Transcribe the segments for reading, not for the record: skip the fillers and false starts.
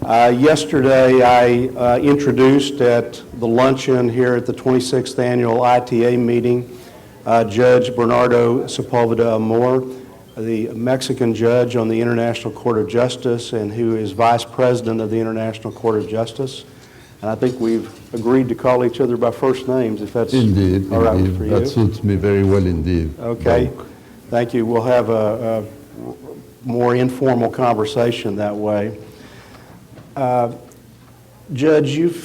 Yesterday, I introduced at the luncheon here at the 26th Annual ITA meeting Judge Bernardo Sepúlveda Amor, the Mexican judge on the International Court of Justice and who is Vice President of the International Court of Justice. And I think we've agreed to call each other by first names, if that's indeed, all right indeed. for you. That suits me very well indeed. Okay, Doak. Thank you. We'll have a more informal conversation that way. Judge, you've,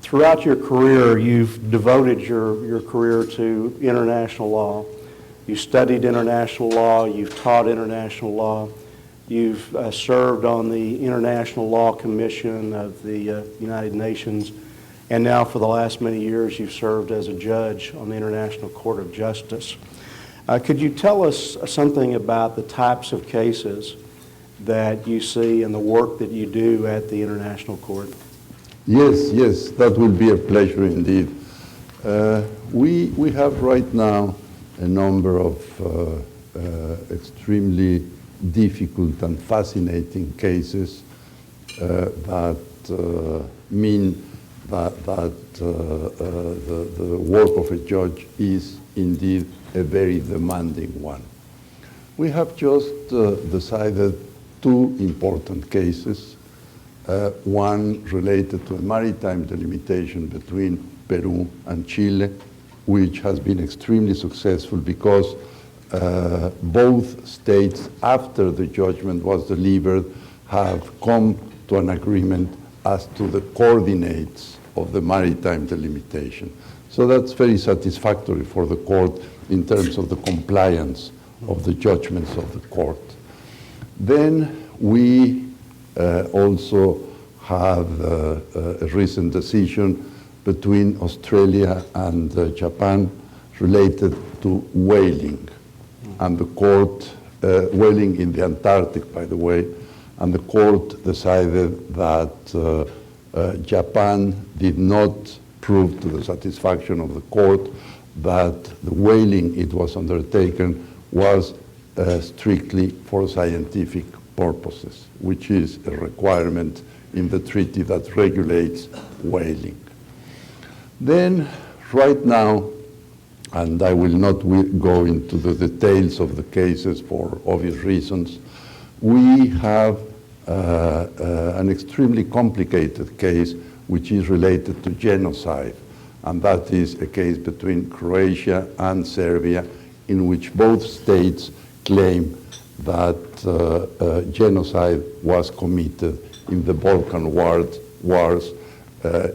throughout your career, you've devoted your career to international law. You studied international law, you've taught international law, you've served on the International Law Commission of the United Nations, and now for the last many years you've served as a judge on the International Court of Justice. Could you tell us something about the types of cases that you see and the work that you do at the International Court? Yes, that will be a pleasure indeed. We have right now a number of extremely difficult and fascinating cases that mean that the work of a judge is indeed a very demanding one. We have just decided two important cases, one related to a maritime delimitation between Peru and Chile, which has been extremely successful because both states, after the judgment was delivered, have come to an agreement as to the coordinates of the maritime delimitation. So that's very satisfactory for the court in terms of the compliance of the judgments of the court. Then we also have a recent decision between Australia and Japan related to whaling. And the court, whaling in the Antarctic, by the way, and the court decided that Japan did not prove to the satisfaction of the court that the whaling it was undertaken was strictly for scientific purposes, which is a requirement in the treaty that regulates whaling. Then, right now, and I will not go into the details of the cases for obvious reasons, we have an extremely complicated case which is related to genocide, and that is a case between Croatia and Serbia in which both states claim that genocide was committed in the Balkan wars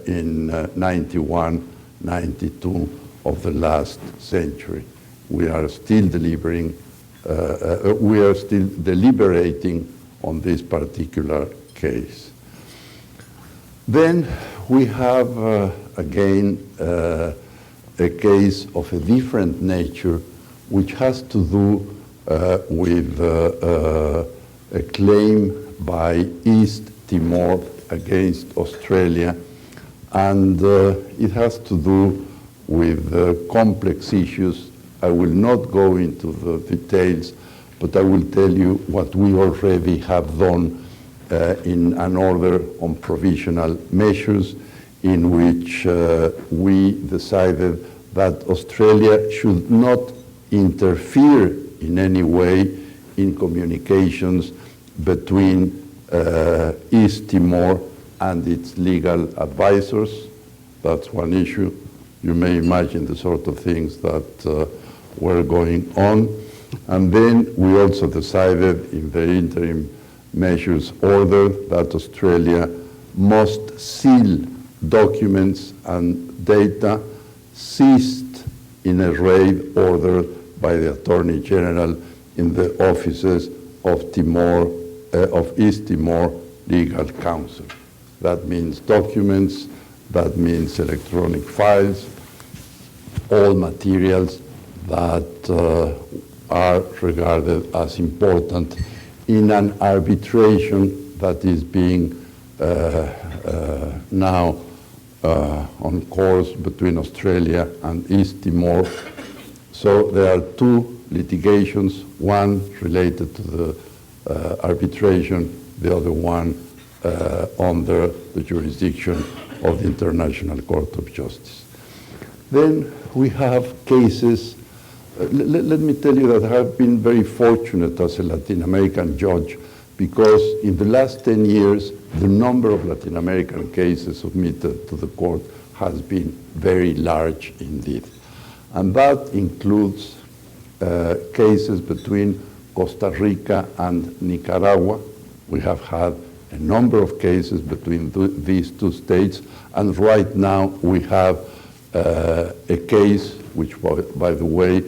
in 91, 92 of the last century. We are still deliberating on this particular case. Then we have again a case of a different nature which has to do with a claim by East Timor against Australia, and it has to do with complex issues. I will not go into the details, but I will tell you what we already have done in an order on provisional measures in which we decided that Australia should not interfere in any way in communications between East Timor and its legal advisors. That's one issue. You may imagine the sort of things that were going on. And then we also decided in the interim measures order that Australia must seal documents and data seized in a raid ordered by the Attorney General in the offices of East Timor Legal Counsel. That means documents, that means electronic files, all materials that are regarded as important in an arbitration that is being now on course between Australia and East Timor. So there are two litigations, one related to the arbitration, the other one under the jurisdiction of the International Court of Justice. Then we have cases, let me tell you that I have been very fortunate as a Latin American judge, because in the last 10 years, the number of Latin American cases submitted to the court has been very large indeed. And that includes cases between Costa Rica and Nicaragua. We have had a number of cases between these two states, and right now we have a case which, by the way,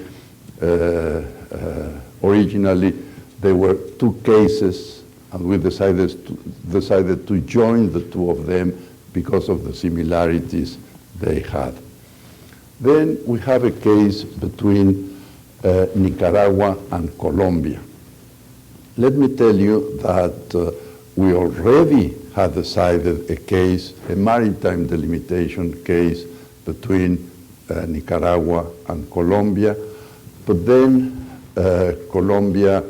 originally there were two cases, and we decided to join the two of them because of the similarities they had. Then we have a case between Nicaragua and Colombia. Let me tell you that we already had decided a case, a maritime delimitation case between Nicaragua and Colombia, but then Colombia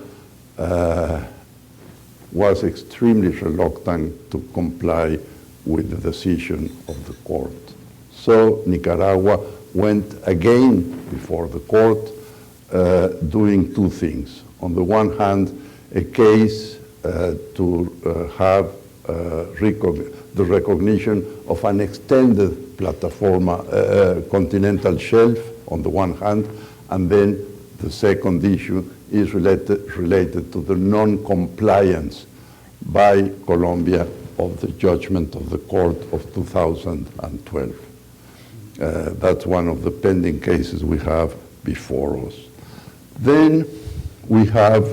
was extremely reluctant to comply with the decision of the court. So Nicaragua went again before the court doing two things. On the one hand, a case to have the recognition of an extended plataforma, continental shelf on the one hand, and then the second issue is related to the non-compliance by Colombia of the judgment of the court of 2012. That's one of the pending cases we have before us. Then we have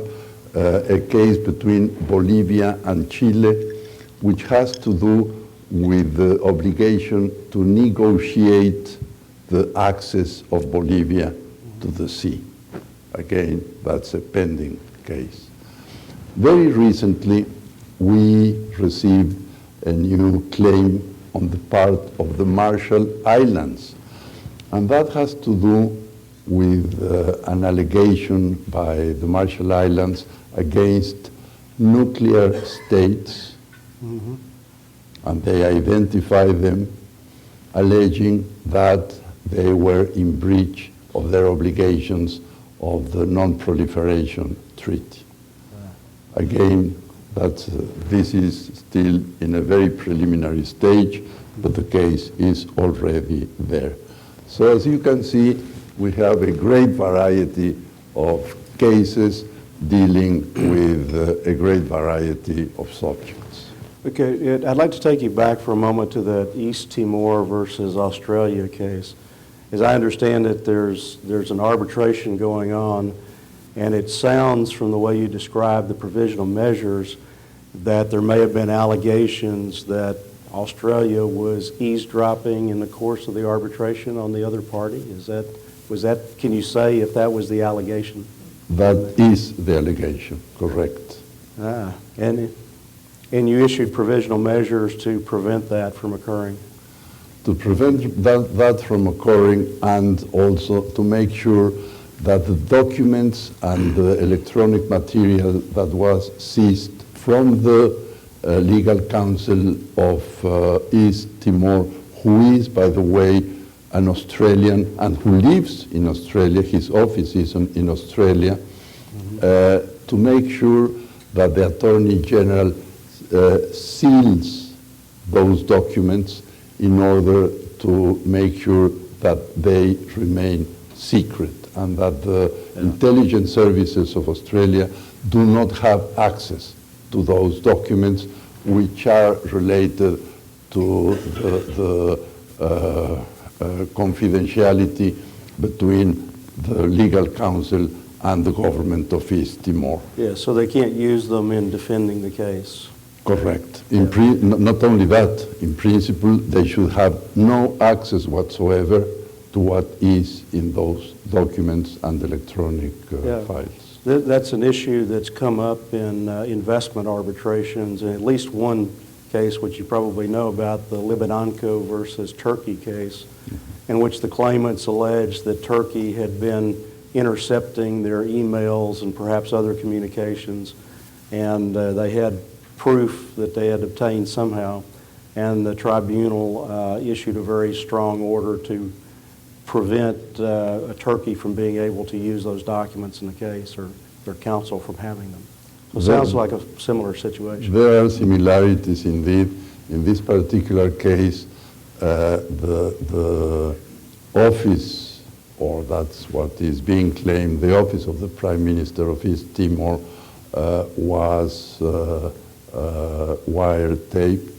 a case between Bolivia and Chile, which has to do with the obligation to negotiate the access of Bolivia to the sea. Again, that's a pending case. Very recently, we received a new claim on the part of the Marshall Islands, and that has to do with an allegation by the Marshall Islands against nuclear states, and they identify them, alleging that they were in breach of their obligations of the Non-Proliferation Treaty. Again, this is still in a very preliminary stage, but the case is already there. So as you can see, we have a great variety of cases dealing with a great variety of subjects. Okay, I'd like to take you back for a moment to the East Timor versus Australia case. As I understand it, there's an arbitration going on, and it sounds from the way you describe the provisional measures that there may have been allegations that Australia was eavesdropping in the course of the arbitration on the other party. Can you say if that was the allegation? That is the allegation, correct. And you issued provisional measures to prevent that from occurring? To prevent that from occurring, and also to make sure that the documents and the electronic material that was seized from the legal counsel of East Timor, who is, by the way, an Australian and who lives in Australia, his office is in Australia, to make sure that the Attorney General seals those documents in order to make sure that they remain secret and that the intelligence services of Australia do not have access to those documents which are related to the confidentiality between the legal counsel and the government of East Timor. Yeah, so they can't use them in defending the case. Correct. Not only that, in principle, they should have no access whatsoever to what is in those documents and electronic files. That's an issue that's come up in investment arbitrations, and at least one case which you probably know about, the Libanonco versus Turkey case, in which the claimants alleged that Turkey had been intercepting their emails and perhaps other communications, and they had proof that they had obtained somehow, and the tribunal issued a very strong order to prevent Turkey from being able to use those documents in the case, or their counsel from having them. So it sounds like a similar situation. There are similarities indeed. In this particular case, the office, or that's what is being claimed, the office of the Prime Minister of East Timor was wiretaped,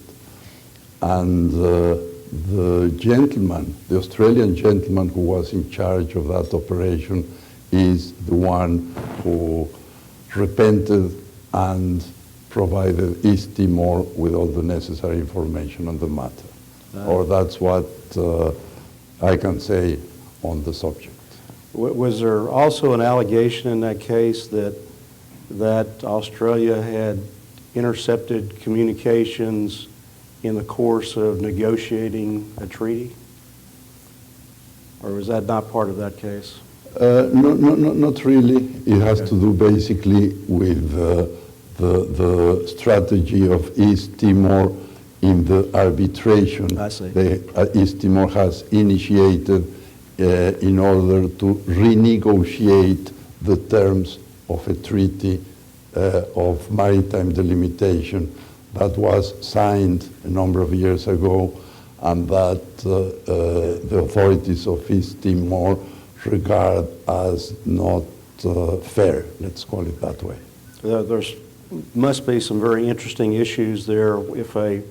and the gentleman, the Australian gentleman who was in charge of that operation, is the one who repented and provided East Timor with all the necessary information on the matter. Or that's what I can say on the subject. Was there also an allegation in that case that Australia had intercepted communications in the course of negotiating a treaty? Or was that not part of that case? No, not really. It has to do basically with the strategy of East Timor in the arbitration. I see. East Timor has initiated in order to renegotiate the terms of a treaty of maritime delimitation that was signed a number of years ago, and that the authorities of East Timor regard as not fair, let's call it that way. There must be some very interesting issues there if a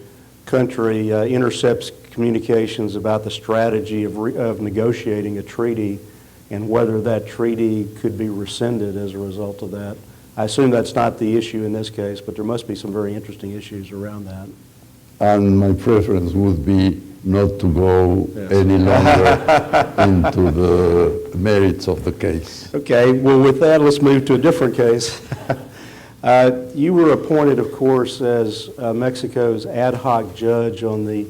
country intercepts communications about the strategy of negotiating a treaty and whether that treaty could be rescinded as a result of that. I assume that's not the issue in this case, but there must be some very interesting issues around that. And my preference would be not to go any longer into the merits of the case. Okay, well with that, let's move to a different case. You were appointed, of course, as Mexico's ad hoc judge on the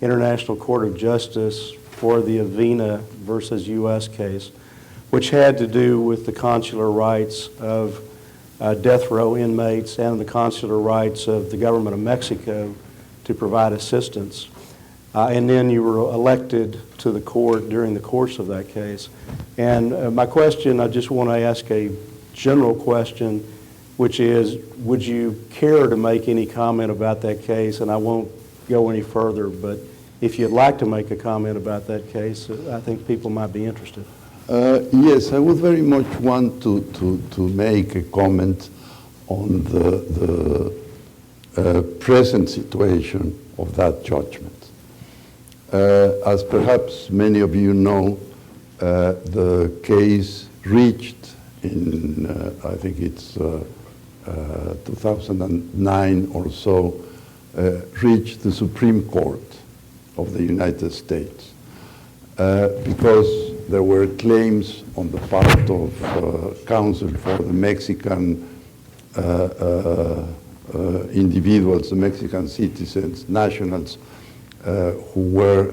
International Court of Justice for the Avena versus U.S. case, which had to do with the consular rights of death row inmates and the consular rights of the government of Mexico to provide assistance. And then you were elected to the court during the course of that case. And my question, I just want to ask a general question, which is, would you care to make any comment about that case? And I won't go any further, but if you'd like to make a comment about that case, I think people might be interested. Yes, I would very much want to make a comment on the present situation of that judgment. As perhaps many of you know, the case reached in, I think it's 2009 or so, reached the Supreme Court of the United States because there were claims on the part of counsel for the Mexican individuals, the Mexican citizens, nationals, who were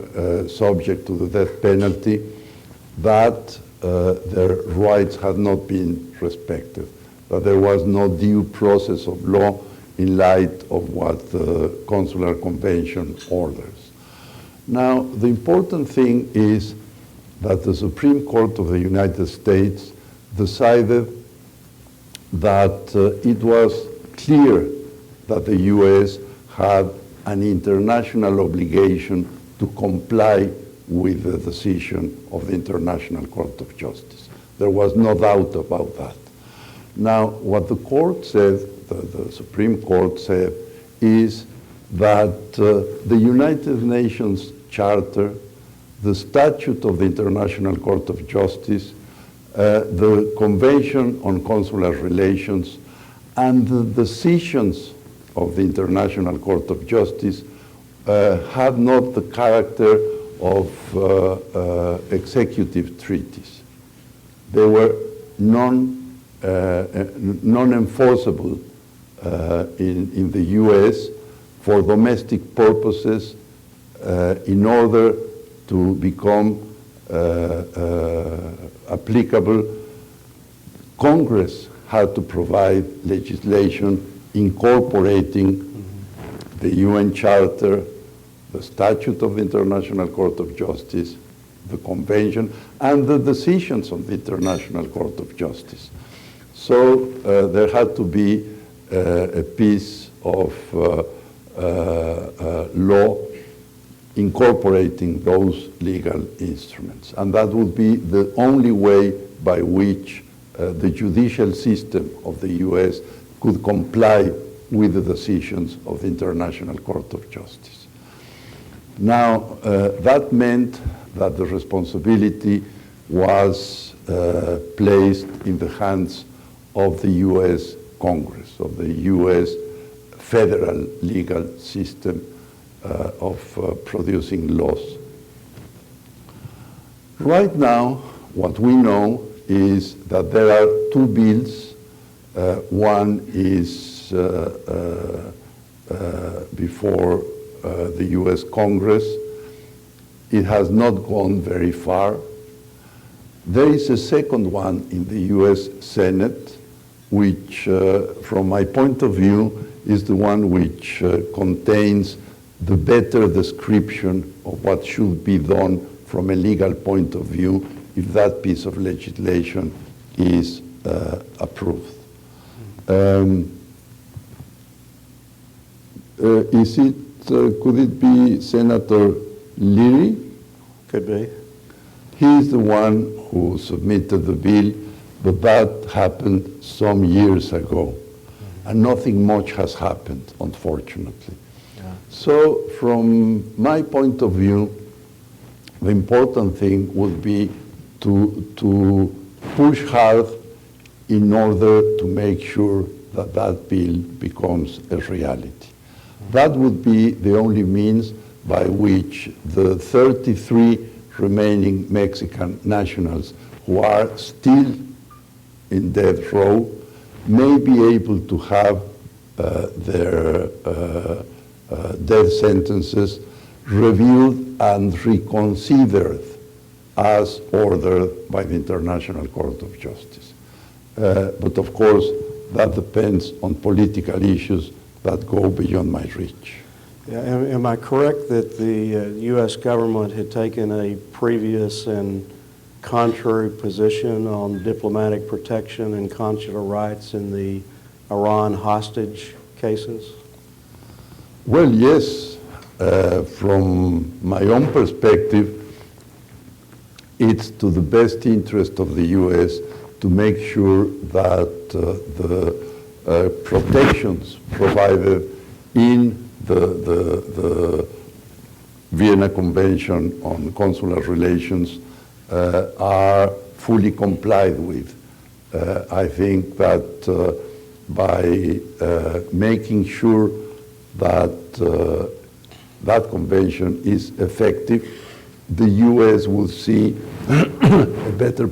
subject to the death penalty, that their rights had not been respected, that there was no due process of law in light of what the Consular Convention orders. Now, the important thing is that the Supreme Court of the United States decided that it was clear that the U.S. had an international obligation to comply with the decision of the International Court of Justice. There was no doubt about that. Now, what the court said, the Supreme Court said, is that the United Nations Charter, the Statute of the International Court of Justice, the Convention on Consular Relations, and the decisions of the International Court of Justice had not the character of executive treaties. They were non-enforceable in the U.S. for domestic purposes in order to become applicable. Congress had to provide legislation incorporating the UN Charter, the Statute of the International Court of Justice, the Convention, and the decisions of the International Court of Justice. So there had to be a piece of law incorporating those legal instruments. And that would be the only way by which the judicial system of the US could comply with the decisions of the International Court of Justice. Now, that meant that the responsibility was placed in the hands of the US Congress, of the US federal legal system of producing laws. Right now, what we know is that there are two bills. One is before the US Congress. It has not gone very far. There is a second one in the US Senate, which, from my point of view, is the one which contains the better description of what should be done from a legal point of view if that piece of legislation is approved. Could it be Senator Leary? Could be. He's the one who submitted the bill, but that happened some years ago. And nothing much has happened, unfortunately. Yeah. So from my point of view, the important thing would be to push hard in order to make sure that that bill becomes a reality. That would be the only means by which the 33 remaining Mexican nationals who are still in death row may be able to have their death sentences reviewed and reconsidered as ordered by the International Court of Justice. But of course, that depends on political issues that go beyond my reach. Yeah, am I correct that the U.S. government had taken a previous and contrary position on diplomatic protection and consular rights in the Iran hostage cases? Well, yes. From my own perspective, it's to the best interest of the U.S. to make sure that the protections provided in the Vienna Convention on Consular Relations are fully complied with. I think that by making sure that that convention is effective, the U.S. will see a better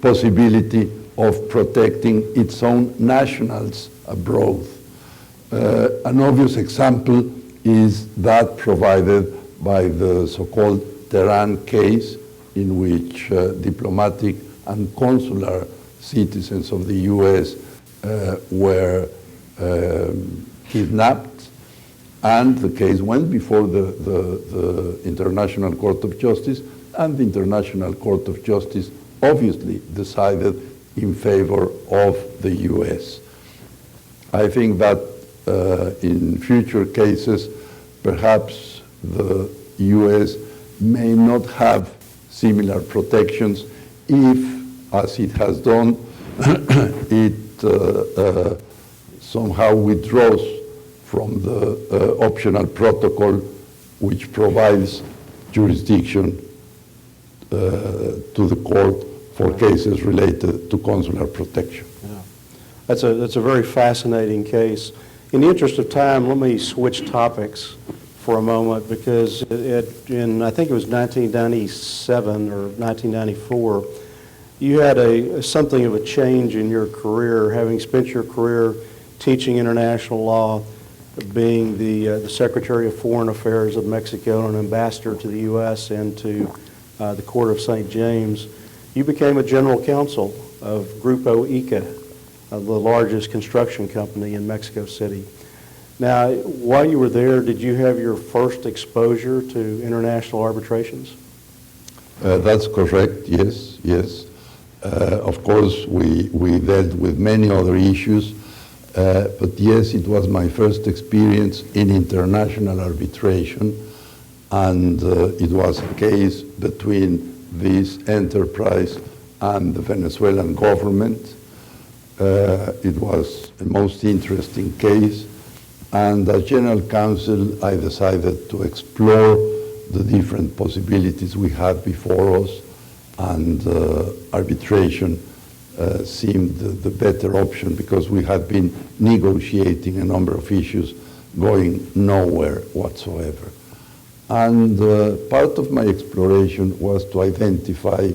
possibility of protecting its own nationals abroad. An obvious example is that provided by the so-called Tehran case, in which diplomatic and consular citizens of the U.S. Were kidnapped, and the case went before the International Court of Justice, and the International Court of Justice obviously decided in favor of the U.S. I think that in future cases, perhaps the U.S. may not have similar protections if, as it has done, it somehow withdraws from the optional protocol which provides jurisdiction to the court for cases related to consular protection. Yeah. That's a very fascinating case. In the interest of time, let me switch topics for a moment, because in I think it was 1997 or 1994, you had something of a change in your career, having spent your career teaching international law, being the Secretary of Foreign Affairs of Mexico and an ambassador to the U.S. and to the Court of St. James. You became a general counsel of Grupo ICA the largest construction company in Mexico City. Now, while you were there, did you have your first exposure to international arbitrations? That's correct, yes, yes. Of course, we dealt with many other issues, but yes, it was my first experience in international arbitration, and it was a case between this enterprise and the Venezuelan government. It was a most interesting case, and as General Counsel, I decided to explore the different possibilities we had before us, and arbitration seemed the better option because we had been negotiating a number of issues going nowhere whatsoever. And part of my exploration was to identify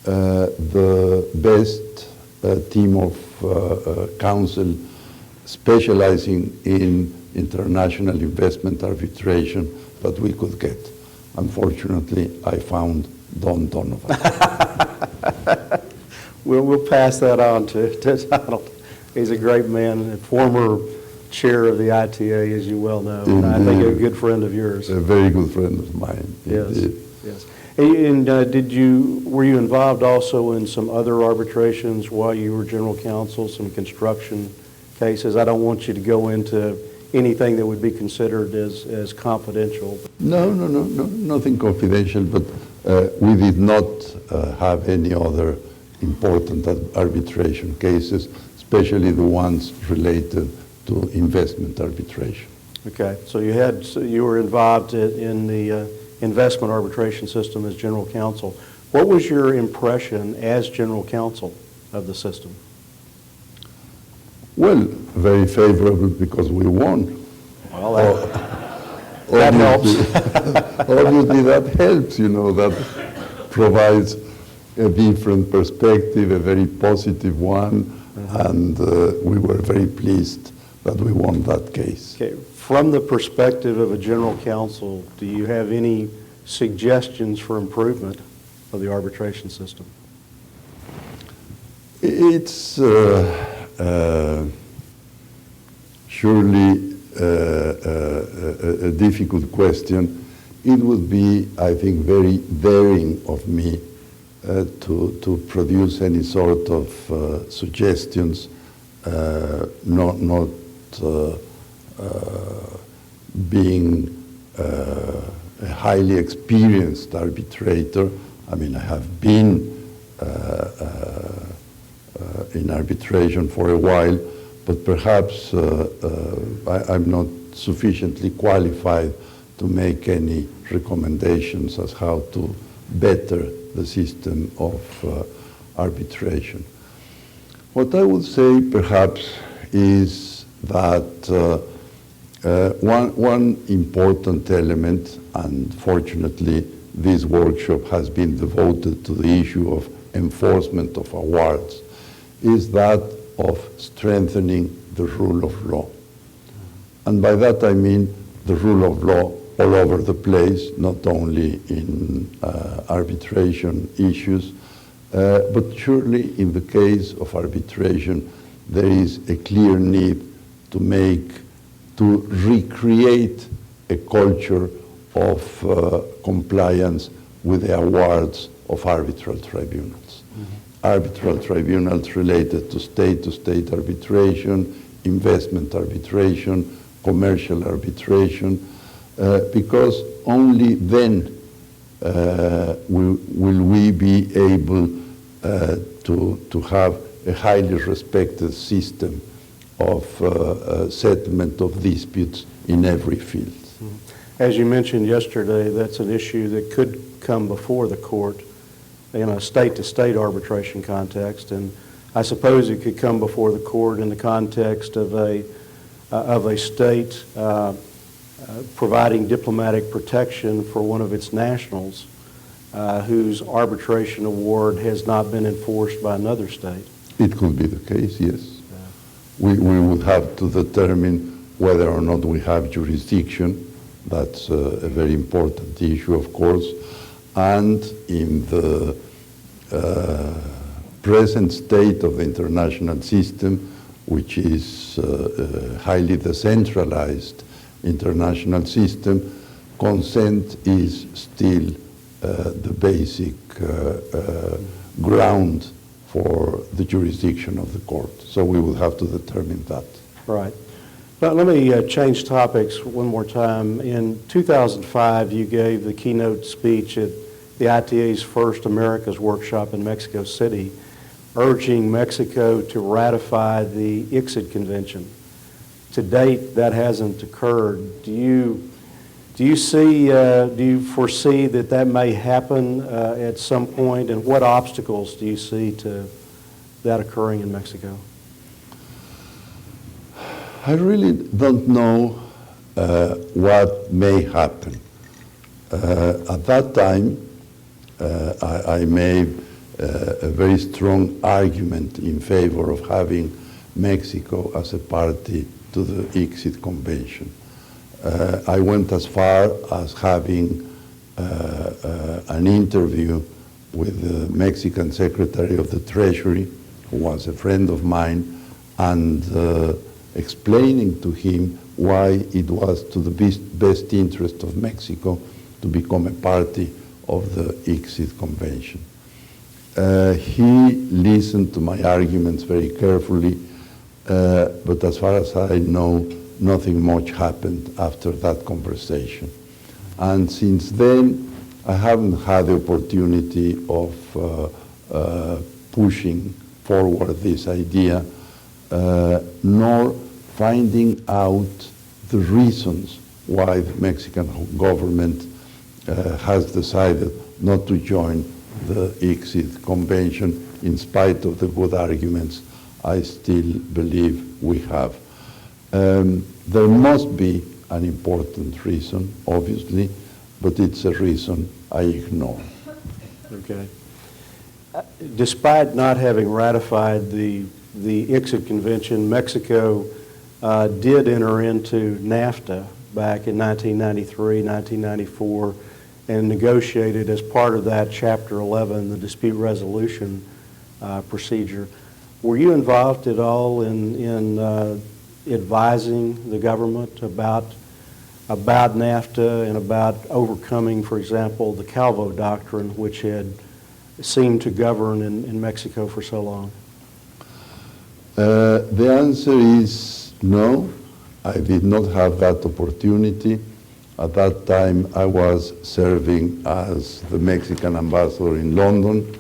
the best team of counsel specializing in international investment arbitration that we could get. Unfortunately, I found Don Donovan. We'll pass that on to Donald. He's a great man, a former chair of the ITA, as you well know, and I think a good friend of yours. A very good friend of mine. Yes, indeed. yes. And were you involved also in some other arbitrations while you were general counsel, some construction cases? I don't want you to go into anything that would be considered as confidential. No, nothing confidential, but we did not have any other important arbitration cases, especially the ones related to investment arbitration. Okay, so you were involved in the investment arbitration system as general counsel. What was your impression as general counsel of the system? Well, very favorable because we won. Well, that helps. Obviously that helps, that provides a different perspective, a very positive one, and we were very pleased that we won that case. Okay. From the perspective of a general counsel, do you have any suggestions for improvement of the arbitration system? It's surely a difficult question. It would be, I think, very daring of me to produce any sort of suggestions, not being a highly experienced arbitrator. I mean, I have been in arbitration for a while, but perhaps I'm not sufficiently qualified to make any recommendations as how to better the system of arbitration. What I would say perhaps is that one important element, and fortunately this workshop has been devoted to the issue of enforcement of awards, is that of strengthening the rule of law. And by that I mean the rule of law all over the place, not only in arbitration issues, but surely in the case of arbitration, there is a clear need to recreate a culture of compliance with the awards of arbitral tribunals. Arbitral tribunals related to state arbitration, investment arbitration, commercial arbitration, because only then will we be able to have a highly respected system of settlement of disputes in every field. As you mentioned yesterday, that's an issue that could come before the court in a state-to-state arbitration context, and I suppose it could come before the court in the context of a state providing diplomatic protection for one of its nationals whose arbitration award has not been enforced by another state. It could be the case, yes. We would have to determine whether or not we have jurisdiction. That's a very important issue, of course. And in the present state of the international system, which is highly decentralized international system, consent is still the basic ground for the jurisdiction of the court. So we will have to determine that. Right. But let me change topics one more time. In 2005, you gave the keynote speech at the ITA's first Americas Workshop in Mexico City, urging Mexico to ratify the ICSID Convention. To date, that hasn't occurred. Do you foresee that may happen at some point, and what obstacles do you see to that occurring in Mexico? I really don't know what may happen. At that time, I made a very strong argument in favor of having Mexico as a party to the ICSID Convention. I went as far as having an interview with the Mexican Secretary of the Treasury, who was a friend of mine, and explaining to him why it was to the best interest of Mexico to become a party of the ICSID Convention. He listened to my arguments very carefully, but as far as I know, nothing much happened after that conversation. And since then, I haven't had the opportunity of pushing forward this idea, nor finding out the reasons why the Mexican government has decided not to join the ICSID Convention, in spite of the good arguments I still believe we have. There must be an important reason, obviously, but it's a reason I ignore. Okay. Despite not having ratified the ICSID Convention, Mexico did enter into NAFTA back in 1993, 1994, and negotiated as part of that Chapter 11, the dispute resolution procedure. Were you involved at all in advising the government about NAFTA and about overcoming, for example, the Calvo Doctrine, which had seemed to govern in Mexico for so long? The answer is no. I did not have that opportunity. At that time, I was serving as the Mexican ambassador in London,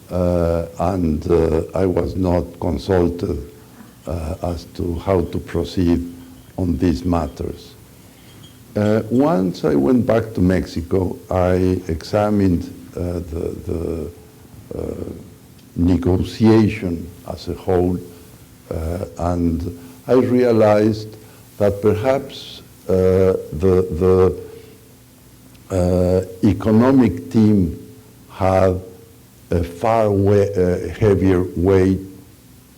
and I was not consulted as to how to proceed on these matters. Once I went back to Mexico, I examined the negotiation as a whole, and I realized that perhaps the economic team had a far heavier weight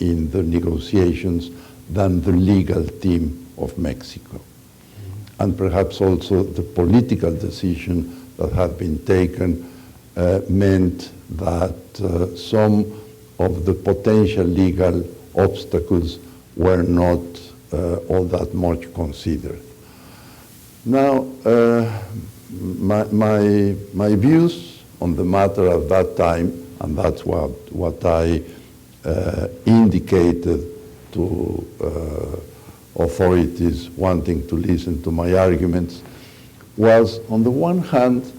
in the negotiations than the legal team of Mexico. And perhaps also the political decision that had been taken meant that some of the potential legal obstacles were not all that much considered. Now, my views on the matter at that time, and that's what I indicated to authorities wanting to listen to my arguments, was, on the one hand,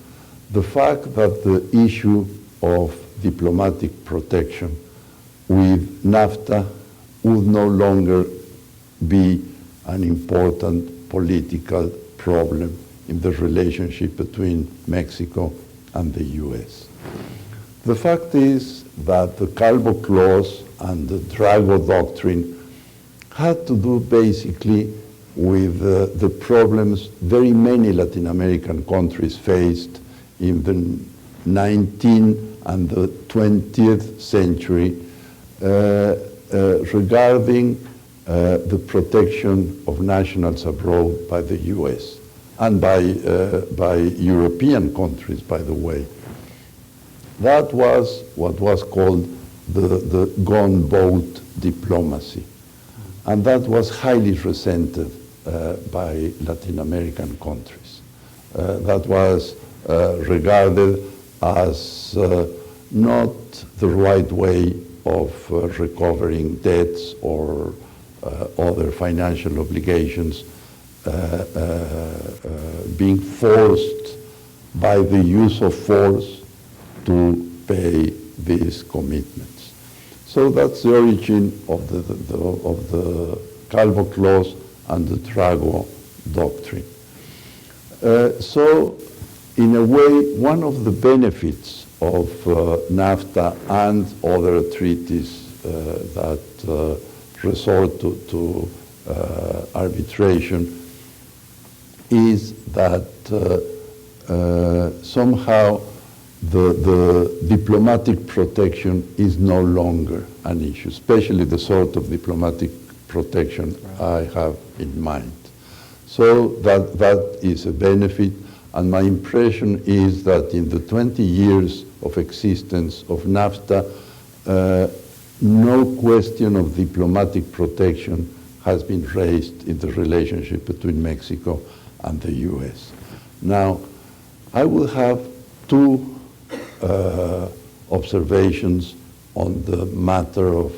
the fact that the issue of diplomatic protection with NAFTA would no longer be an important political problem in the relationship between Mexico and the U.S. The fact is that the Calvo Clause and the Drago Doctrine had to do basically with the problems very many Latin American countries faced in the 19th and the 20th century regarding the protection of nationals abroad by the U.S. and by European countries, by the way. That was what was called the gunboat diplomacy. And that was highly resented by Latin American countries. That was regarded as not the right way of recovering debts or other financial obligations, being forced by the use of force to pay these commitments. So that's the origin of the Calvo Clause and the Trago Doctrine. So, in a way, one of the benefits of NAFTA and other treaties that resort to arbitration is that somehow the diplomatic protection is no longer an issue, especially the sort of diplomatic protection I have in mind. So that is a benefit, and my impression is that in the 20 years of existence of NAFTA, no question of diplomatic protection has been raised in the relationship between Mexico and the US. Now, I will have two observations on the matter of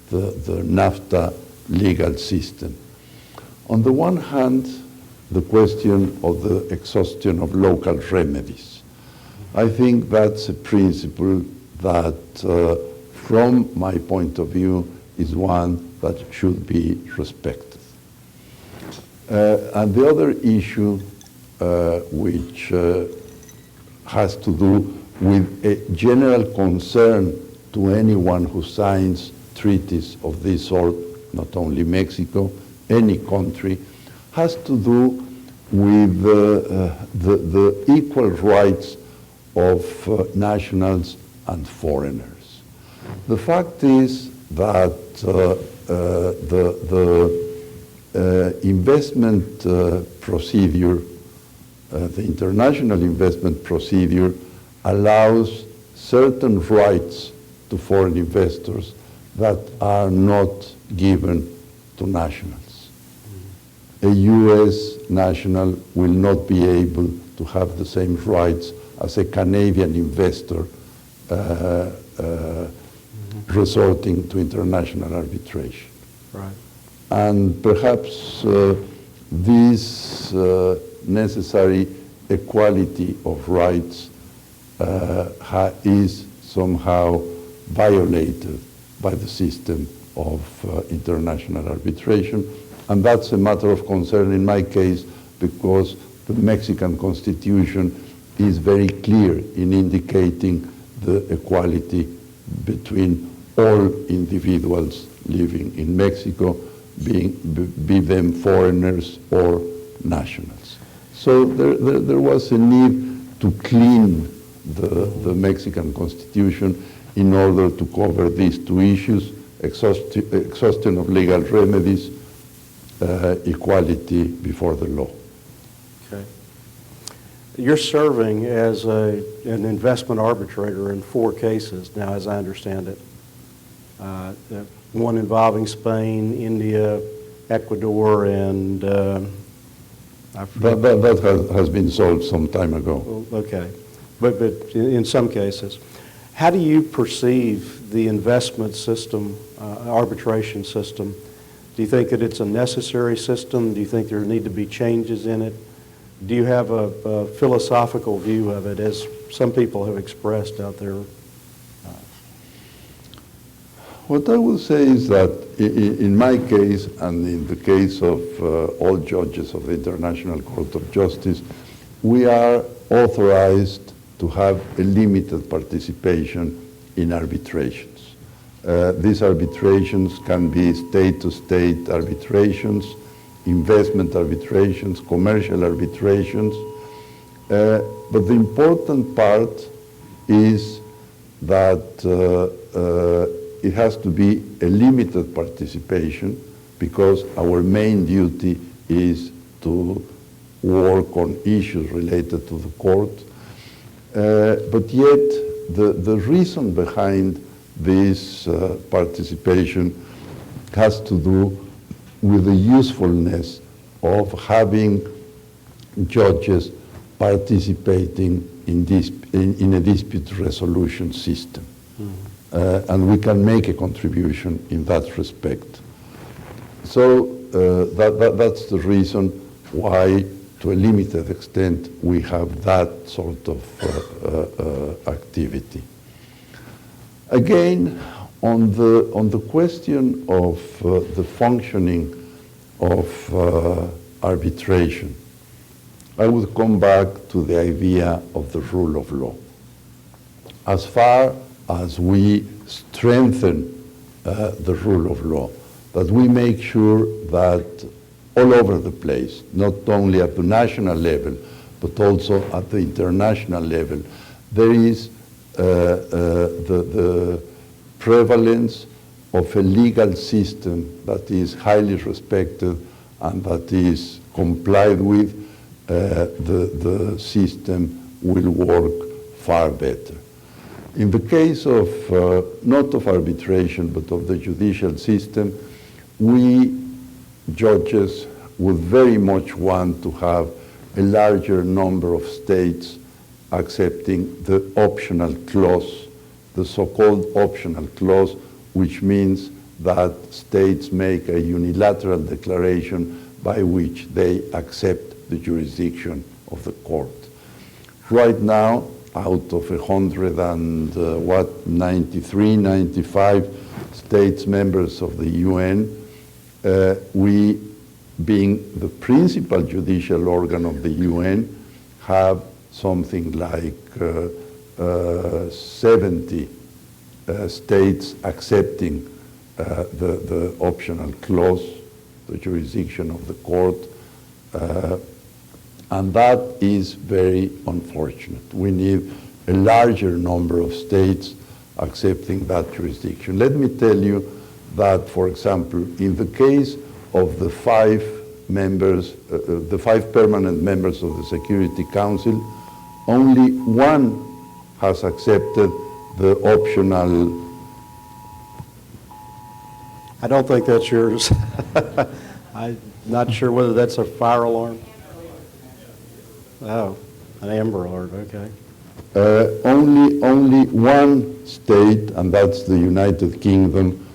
the NAFTA legal system. On the one hand, the question of the exhaustion of local remedies. I think that's a principle that, from my point of view, is one that should be respected. And the other issue, which has to do with a general concern to anyone who signs treaties of this sort, not only Mexico, any country, has to do with the equal rights of nationals and foreigners. The fact is that the investment procedure, the international investment procedure, allows certain rights to foreign investors that are not given to nationals. A US national will not be able to have the same rights as a Canadian investor resorting to international arbitration. Right. And perhaps this necessary equality of rights is somehow violated by the system of international arbitration. And that's a matter of concern in my case, because the Mexican Constitution is very clear in indicating the equality between all individuals living in Mexico, be them foreigners or nationals. So there was a need to clean the Mexican Constitution in order to cover these two issues: exhaustion of legal remedies, equality before the law. Okay. You're serving as an investment arbitrator in 4 cases now, as I understand it. One involving Spain, India, Ecuador, and that has been solved some time ago. Okay, but in some cases. How do you perceive the investment system, arbitration system? Do you think that it's a necessary system? Do you think there need to be changes in it? Do you have a philosophical view of it, as some people have expressed out there? What I will say is that in my case, and in the case of all judges of the International Court of Justice, we are authorized to have a limited participation in arbitrations. These arbitrations can be state-to-state arbitrations, investment arbitrations, commercial arbitrations, but the important part is that it has to be a limited participation, because our main duty is to work on issues related to the court. But yet, the reason behind this participation has to do with the usefulness of having judges participating in a dispute resolution system. And we can make a contribution in that respect. So that's the reason why, to a limited extent, we have that sort of activity. Again, on the question of the functioning of arbitration, I would come back to the idea of the rule of law. As far as we strengthen the rule of law, that we make sure that all over the place, not only at the national level, but also at the international level, there is the prevalence of a legal system that is highly respected and that is complied with, the system will work far better. In the case of, not of arbitration, but of the judicial system, we judges would very much want to have a larger number of states accepting the optional clause, the so-called optional clause, which means that states make a unilateral declaration by which they accept the jurisdiction of the court. Right now, out of 93, 95 states members of the UN, we, being the principal judicial organ of the UN, have something like 70 states accepting the optional clause, the jurisdiction of the court, and that is very unfortunate. We need a larger number of states accepting that jurisdiction. Let me tell you that, for example, in the case of the 5 members, the 5 permanent members of the Security Council, only 1 has accepted the optional. I don't think that's yours. I'm not sure whether that's a fire alarm. Oh, an Amber Alert, okay. Only 1 state, and that's the United Kingdom,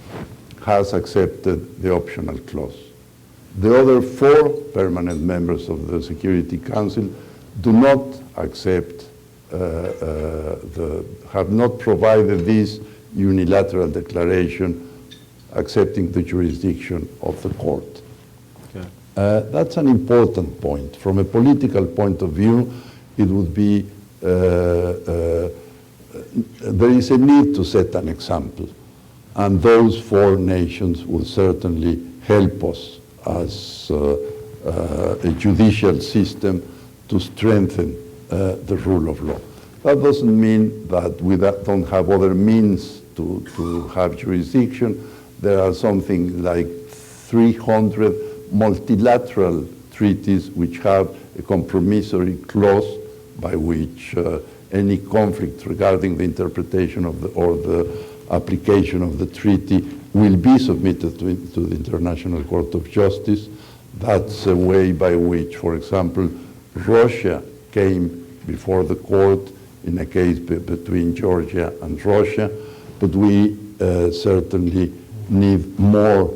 has accepted the optional clause. The other 4 permanent members of the Security Council do not accept, have not provided this unilateral declaration accepting the jurisdiction of the court. Okay. That's an important point. From a political point of view, it would be, there is a need to set an example. And those 4 nations will certainly help us as a judicial system to strengthen the rule of law. That doesn't mean that we don't have other means to have jurisdiction. There are something like 300 multilateral treaties which have a compromissory clause by which any conflict regarding the interpretation of or the application of the treaty will be submitted to the International Court of Justice. That's a way by which, for example, Russia came before the court in a case between Georgia and Russia, but we certainly need more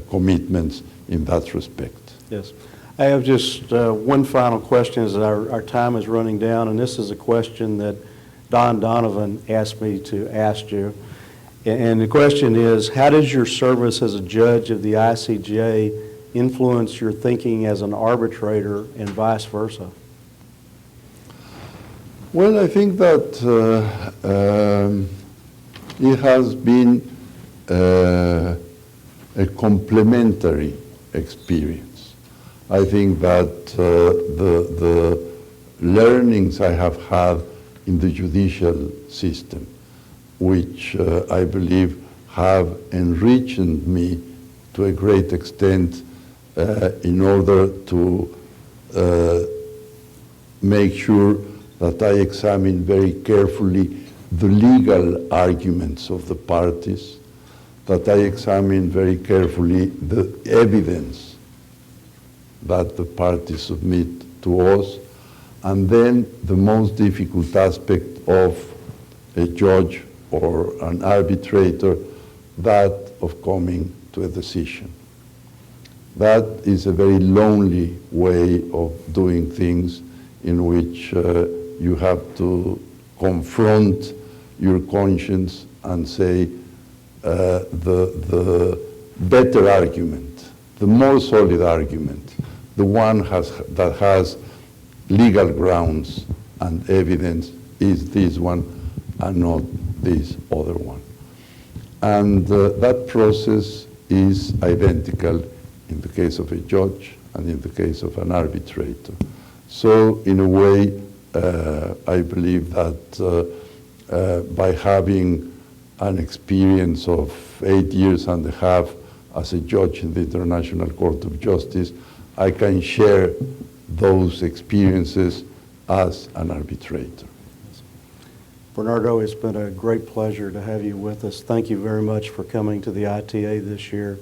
commitments in that respect. Yes. I have just one final question as our time is running down, and this is a question that Don Donovan asked me to ask you. And the question is, how does your service as a judge of the ICJ influence your thinking as an arbitrator and vice versa? Well, I think that it has been a complementary experience. I think that the learnings I have had in the judicial system, which I believe have enriched me to a great extent in order to make sure that I examine very carefully the legal arguments of the parties, that I examine very carefully the evidence that the parties submit to us, and then the most difficult aspect of a judge or an arbitrator, that of coming to a decision. That is a very lonely way of doing things, in which you have to confront your conscience and say the better argument, the more solid argument, the one that has legal grounds and evidence is this one and not this other one. And that process is identical in the case of a judge and in the case of an arbitrator. So in a way, I believe that by having an experience of 8 years and a half as a judge in the International Court of Justice, I can share those experiences as an arbitrator. Bernardo, it's been a great pleasure to have you with us. Thank you very much for coming to the ITA this year,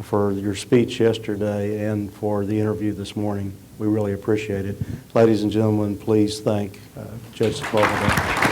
for your speech yesterday, and for the interview this morning. We really appreciate it. Ladies and gentlemen, please thank Judge Sepúlveda.